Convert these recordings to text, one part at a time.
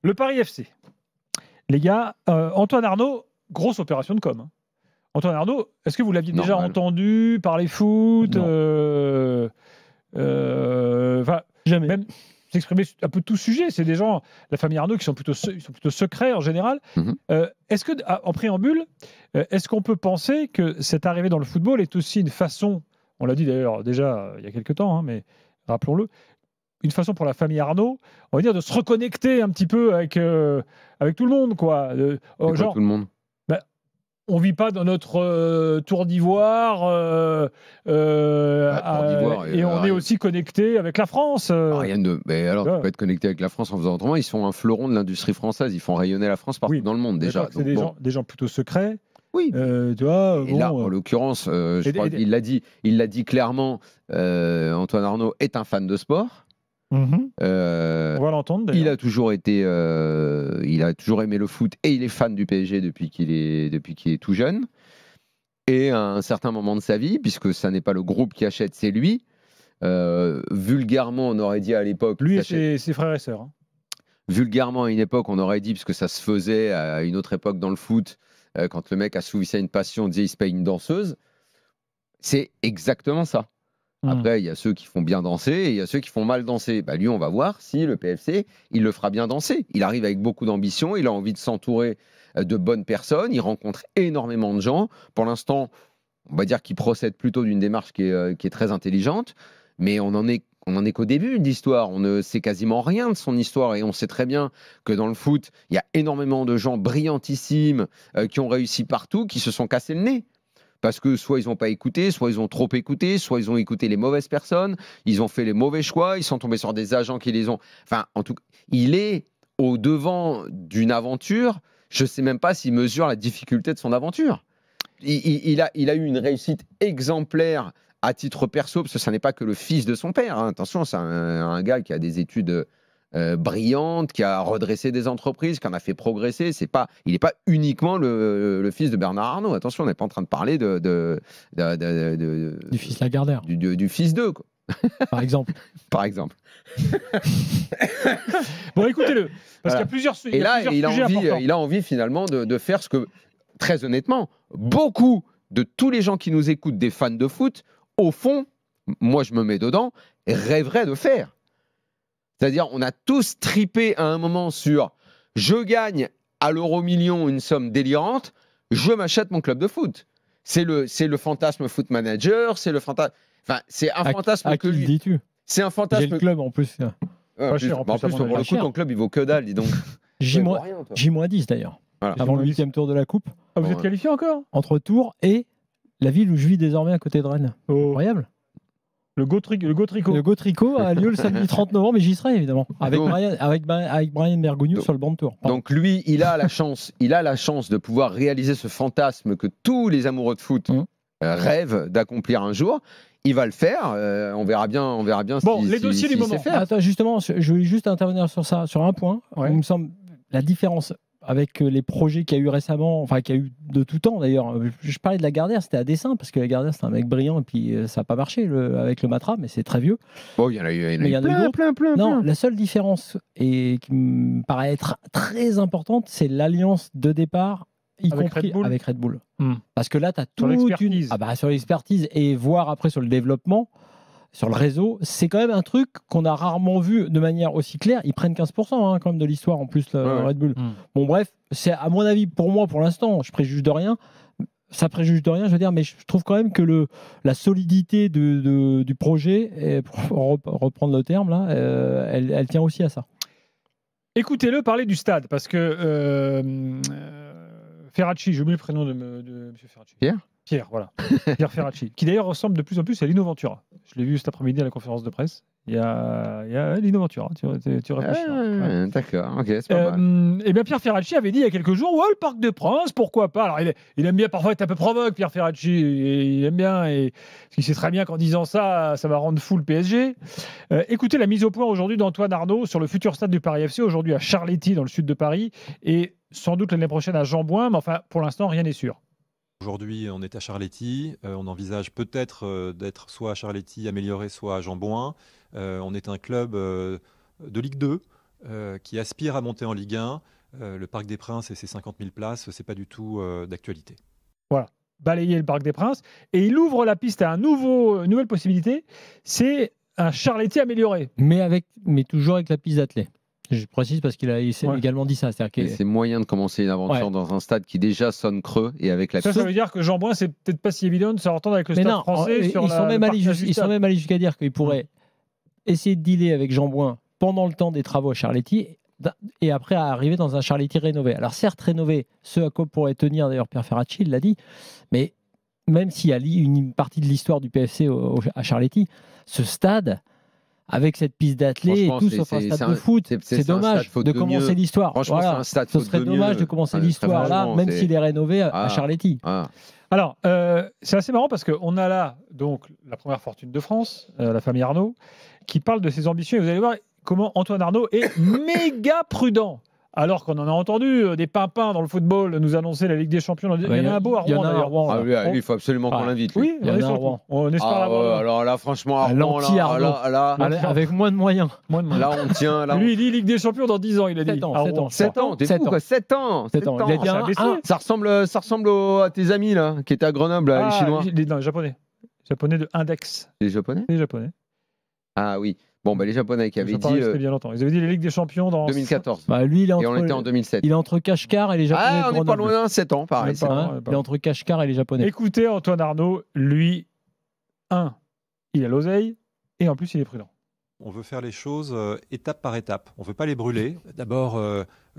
Le Paris FC. Les gars, Antoine Arnaud, grosse opération de com'. Hein. Antoine Arnaud, est-ce que vous l'aviez déjà entendu parler foot Jamais. Même s'exprimer un peu de tout sujet. C'est des gens, la famille Arnaud, qui sont plutôt secrets en général. Est-ce que, en préambule, est-ce qu'on peut penser que cette arrivée dans le football est aussi une façon, on l'a dit d'ailleurs déjà il y a quelques temps, hein, mais rappelons-le, une façon pour la famille Arnaud, on va dire, de se reconnecter un petit peu avec tout le monde, quoi. Genre, tout le monde. On ne vit pas dans notre tour d'ivoire et on est aussi connecté avec la France. Rien de. Mais alors, tu peux être connecté avec la France en faisant autrement. Ils sont un fleuron de l'industrie française. Ils font rayonner la France partout dans le monde déjà. C'est des gens plutôt secrets. Oui. Tu vois, et là, en l'occurrence, je crois qu'il l'a dit clairement. Antoine Arnaud est un fan de sport. On va l'entendre. Il a toujours aimé le foot et il est fan du PSG depuis qu'il est tout jeune. Et à un certain moment de sa vie, puisque ça n'est pas le groupe qui achète, c'est lui. Vulgairement, on aurait dit à l'époque. Lui et ses frères et sœurs. Hein. Vulgairement, à une époque, on aurait dit, puisque ça se faisait à une autre époque dans le foot, quand le mec assouvissait une passion, on disait il se paye une danseuse. C'est exactement ça. Après, il y a ceux qui font bien danser et il y a ceux qui font mal danser. Lui, on va voir si le PFC, il le fera bien danser. Il arrive avec beaucoup d'ambition, il a envie de s'entourer de bonnes personnes, il rencontre énormément de gens. Pour l'instant, on va dire qu'il procède plutôt d'une démarche qui est très intelligente, mais on en est qu'au début de l'histoire. On ne sait quasiment rien de son histoire et on sait très bien que dans le foot, il y a énormément de gens brillantissimes qui ont réussi partout, qui se sont cassés le nez. Parce que soit ils n'ont pas écouté, soit ils ont trop écouté, soit ils ont écouté les mauvaises personnes, ils ont fait les mauvais choix, ils sont tombés sur des agents qui les ont... Enfin, en tout cas, il est au devant d'une aventure. Je ne sais même pas s'il mesure la difficulté de son aventure. Il a eu une réussite exemplaire à titre perso, parce que ça n'est pas que le fils de son père. Hein. Attention, c'est un gars qui a des études... brillante, qui a redressé des entreprises, qui en a fait progresser. Il n'est pas uniquement le fils de Bernard Arnault. Attention, on n'est pas en train de parler du fils Lagardère. Du fils d'eux, quoi. Par exemple. Par exemple. Bon, écoutez-le. Parce qu'il y a plusieurs sujets. Et là, il a envie finalement de faire ce que, très honnêtement, beaucoup de tous les gens qui nous écoutent, des fans de foot, au fond, moi je me mets dedans, rêveraient de faire. C'est-à-dire, on a tous tripé à un moment sur « je gagne à l'euro-million une somme délirante, je m'achète mon club de foot ». C'est le fantasme foot manager, c'est le fantasme... Enfin, c'est un fantasme que lui... dis-tu ? C'est un fantasme... J'ai le club en plus. En plus, pour le coup, ton club, il vaut que dalle, dis donc. J-10 d'ailleurs. Voilà. Avant le 8e tour de la Coupe. Ah, vous êtes qualifié encore ? Entre Tours et la ville où je vis désormais à côté de Rennes. Incroyable. Le Gotrico. Le Gotrico a lieu le samedi 30 novembre, mais j'y serai évidemment. Avec Brian Bergogneau sur le banc de tour. Donc lui, il a la chance de pouvoir réaliser ce fantasme que tous les amoureux de foot rêvent d'accomplir un jour. Il va le faire. On verra bien. Bon, les dossiers du moment. Attends, justement, je voulais juste intervenir sur ça, sur un point. Il me semble la différence avec les projets qu'il y a eu récemment, enfin qu'il y a eu de tout temps d'ailleurs. Je parlais de Lagardère, c'était à dessein, parce que Lagardère c'est un mec brillant et puis ça n'a pas marché avec le Matra, mais c'est très vieux. Bon, il y en a eu plein. Non, la seule différence, et qui me paraît être très importante, c'est l'alliance de départ, y compris avec Red Bull. Parce que là, tu as toute sur l'expertise et voir après sur le développement, sur le réseau, c'est quand même un truc qu'on a rarement vu de manière aussi claire. Ils prennent 15% quand même de l'histoire en plus, Red Bull. Bon, bref, c'est à mon avis, pour moi, pour l'instant, je préjuge de rien. Ça préjuge de rien, je veux dire, mais je trouve quand même que la solidité du projet, pour reprendre le terme, là, elle tient aussi à ça. Écoutez-le parler du stade, parce que Ferracci, j'ai oublié le prénom de M. Ferracci. Pierre, voilà. Pierre Ferracci, qui d'ailleurs ressemble de plus en plus à Lino Ventura. Je l'ai vu cet après-midi à la conférence de presse. Il y a Lino Ventura, tu réfléchis. D'accord, ok, c'est pas mal. Et bien Pierre Ferracci avait dit il y a quelques jours, ouais, le Parc des Princes, pourquoi pas. Alors il aime bien parfois être un peu provoque, Pierre Ferracci, il aime bien, parce qu'il sait très bien qu'en disant ça, ça va rendre fou le PSG. Écoutez la mise au point aujourd'hui d'Antoine Arnaud sur le futur stade du Paris FC, aujourd'hui à Charléty, dans le sud de Paris, et sans doute l'année prochaine à Jean-Bouin, mais enfin, pour l'instant, rien n'est sûr. Aujourd'hui, on est à Charléty. On envisage peut-être d'être soit à Charléty amélioré, soit à Jean-Bouin. On est un club de Ligue 2. qui aspirent à monter en Ligue 1, le Parc des Princes et ses 50 000 places, c'est pas du tout d'actualité. Voilà, balayer le Parc des Princes. Et il ouvre la piste à une nouvelle possibilité, c'est un Charletti amélioré. Mais toujours avec la piste d'athlée. Je précise parce qu'il a également dit ça. C'est moyen de commencer une aventure dans un stade qui déjà sonne creux et avec la ça veut dire que Jean-Bouin, c'est peut-être pas si évident de s'entendre avec le stade français. Ils sont même allés jusqu'à dire qu'ils pourraient essayer de dealer avec Jean-Bouin pendant le temps des travaux à Charletti et après arriver dans un Charletti rénové. Alors certes rénové, ce à quoi pourrait tenir d'ailleurs Pierre Ferracci, il l'a dit, mais même s'il y a une partie de l'histoire du PFC à Charletti, ce stade avec cette piste d'athlée et tout sauf un stade de foot, c'est dommage de commencer l'histoire. Franchement, c'est un stade ce serait dommage de commencer l'histoire là, même s'il est rénové à Charletti. Alors, c'est assez marrant parce qu'on a là donc la première fortune de France, la famille Arnaud, qui parle de ses ambitions. Et vous allez voir comment Antoine Arnaud est méga prudent. Alors qu'on en a entendu des pimpins dans le football nous annoncer la Ligue des Champions. Il y en a un beau à Rouen d'ailleurs. Lui, il faut absolument qu'on l'invite. Oui, il y en a à Rouen. On espère l'avoir. Alors là, franchement, à Rouen, avec moins de moyens. Là, on tient. Lui, il dit Ligue des Champions dans 10 ans, il a dit. 7 ans, t'es fou quoi, 7 ans. Il a dit ça ressemble à tes amis là, qui étaient à Grenoble, les Chinois. Non, les Japonais. Japonais de Index. Les Japonais ? Les Japonais. Ah oui. Bon, les Japonais qui avaient dit. C'était bien longtemps. Ils avaient dit les Ligues des Champions dans 2014. Lui, et on était en 2007. Il est entre Kashgar et les Japonais. On n'est pas loin, 7 ans, pareil. Il est entre Kashgar et les Japonais. Écoutez, Antoine Arnaud, lui, il a l'oseille et en plus, il est prudent. On veut faire les choses étape par étape. On ne veut pas les brûler. D'abord,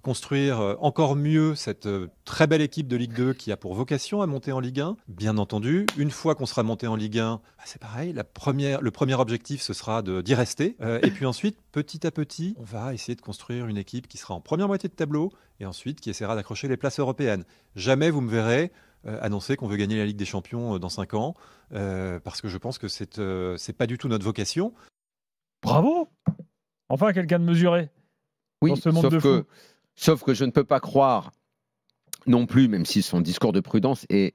construire encore mieux cette très belle équipe de Ligue 2 qui a pour vocation à monter en Ligue 1. Bien entendu, une fois qu'on sera monté en Ligue 1, c'est pareil. Le premier objectif, ce sera d'y rester. Et puis ensuite, petit à petit, on va essayer de construire une équipe qui sera en première moitié de tableau et ensuite qui essaiera d'accrocher les places européennes. Jamais vous me verrez annoncer qu'on veut gagner la Ligue des Champions dans 5 ans parce que je pense que c'est pas du tout notre vocation. Bravo! Enfin, quelqu'un de mesuré dans ce monde de fou. Sauf que je ne peux pas croire non plus, même si son discours de prudence est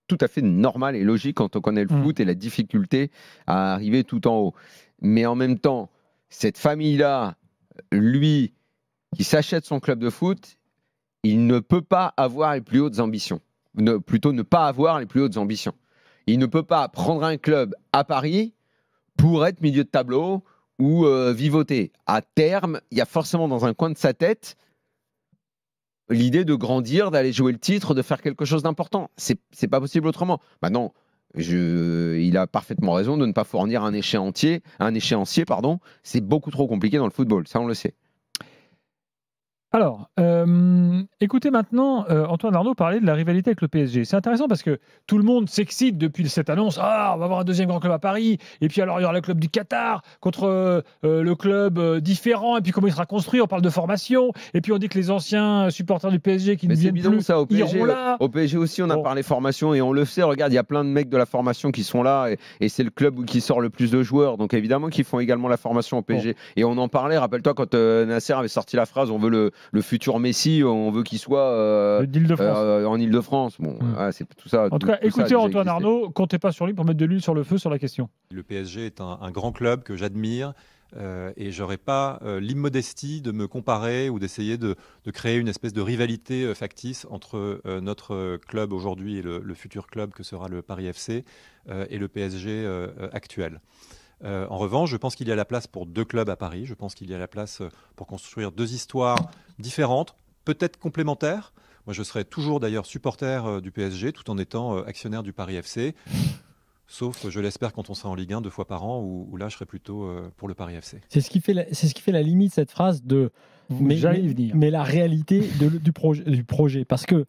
tout à fait normal et logique quand on connaît le foot et la difficulté à arriver tout en haut. Mais en même temps, cette famille-là, lui, qui s'achète son club de foot, il ne peut pas avoir les plus hautes ambitions. Plutôt ne pas avoir les plus hautes ambitions. Il ne peut pas prendre un club à Paris pour être milieu de tableau ou vivoter. À terme, il y a forcément dans un coin de sa tête l'idée de grandir, d'aller jouer le titre, de faire quelque chose d'important. C'est pas possible autrement. Maintenant, il a parfaitement raison de ne pas fournir un échéancier. C'est beaucoup trop compliqué dans le football, ça on le sait. Alors, écoutez maintenant Antoine Arnaud parler de la rivalité avec le PSG. C'est intéressant parce que tout le monde s'excite depuis cette annonce. On va avoir un deuxième grand club à Paris. Et puis alors, il y aura le club du Qatar contre le club différent. Et puis comment il sera construit, on parle de formation. Et puis on dit que les anciens supporters du PSG qui ne viennent plus, ça, au PSG, iront là. Au PSG aussi, on a parlé formation et on le sait. Regarde, il y a plein de mecs de la formation qui sont là et c'est le club qui sort le plus de joueurs. Donc évidemment qu'ils font également la formation au PSG. Et on en parlait, rappelle-toi, quand Nasser avait sorti la phrase « On veut le futur Messi, on veut qu'il soit en Ile-de-France. Bon, c'est tout ça. En tout cas, écoutez Antoine Arnaud, comptez pas sur lui pour mettre de l'huile sur le feu sur la question. Le PSG est un grand club que j'admire et j'aurais pas l'immodestie de me comparer ou d'essayer de créer une espèce de rivalité factice entre notre club aujourd'hui et le futur club que sera le Paris FC et le PSG actuel. En revanche, je pense qu'il y a la place pour 2 clubs à Paris. Je pense qu'il y a la place pour construire 2 histoires différentes, peut-être complémentaires. Moi, je serai toujours d'ailleurs supporter du PSG tout en étant actionnaire du Paris FC. Sauf, je l'espère, quand on sera en Ligue 1 2 fois par an, où là, je serai plutôt pour le Paris FC. C'est ce qui fait la limite, cette phrase de mais la réalité du projet. Parce que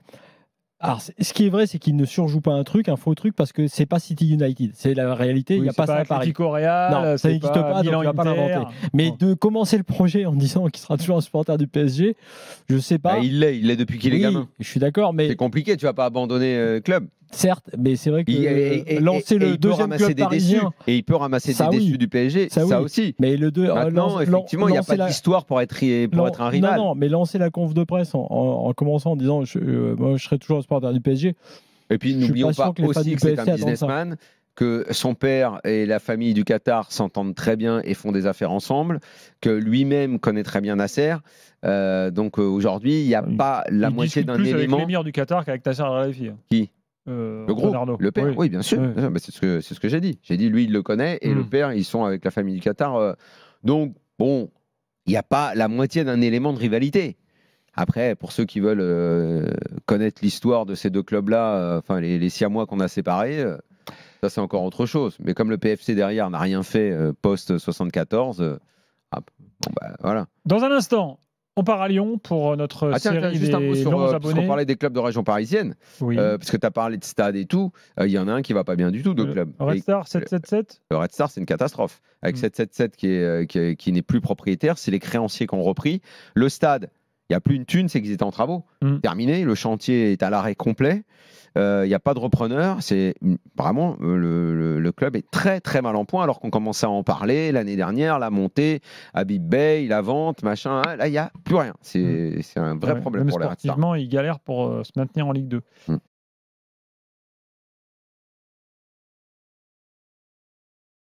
alors, ce qui est vrai, c'est qu'il ne surjoue pas un faux truc, parce que c'est pas City United. C'est la réalité, il n'y a pas ça à Paris. Non, ça n'existe pas, donc on ne va pas l'inventer. Mais de commencer le projet en disant qu'il sera toujours un supporter du PSG, je ne sais pas. Il l'est depuis qu'il est gamin. Je suis d'accord, mais... C'est compliqué, tu ne vas pas abandonner le club. Certes, mais c'est vrai que lancer le deuxième club parisien... Et il peut ramasser des déçus du PSG, ça aussi. Mais maintenant, effectivement, il n'y a pas d'histoire pour être un rival. Non, mais lancer la conf de presse en commençant en disant moi, je serai toujours un supporter du PSG. Et puis n'oublions pas aussi que c'est un businessman. que son père et la famille du Qatar s'entendent très bien et font des affaires ensemble, que lui-même connaît très bien Nasser. Donc aujourd'hui, il n'y a pas la moitié d'un élément. Avec l'émir du Qatar qu'avec Nasser Al-Khelaifi. Qui le gros, le père, oui, bien sûr. Oui. Bah, c'est ce que j'ai dit. J'ai dit, lui, il le connaît, et le père, ils sont avec la famille du Qatar. Donc, bon, il n'y a pas la moitié d'un élément de rivalité. Après, pour ceux qui veulent connaître l'histoire de ces deux clubs-là, enfin les Siamois qu'on a séparés, ça c'est encore autre chose. Mais comme le PFC derrière n'a rien fait post-74, voilà. Dans un instant, on part à Lyon pour notre série juste un mot des longs abonnés. On parlait des clubs de région parisienne, parce que tu as parlé de stade et tout. Il y en a un qui va pas bien du tout, de club. Red Star 777. Le Red Star, c'est une catastrophe. Avec 777 qui n'est plus propriétaire, c'est les créanciers qui ont repris. Le stade, il n'y a plus une thune, c'est qu'ils étaient en travaux. Terminé, le chantier est à l'arrêt complet. Il n'y a pas de repreneur. C'est vraiment le club est très très mal en point alors qu'on commençait à en parler l'année dernière, la montée, Habib Bey, la vente, machin. Là, il n'y a plus rien. C'est un vrai problème pour les Red Star. Sportivement, ils galèrent pour se maintenir en Ligue 2.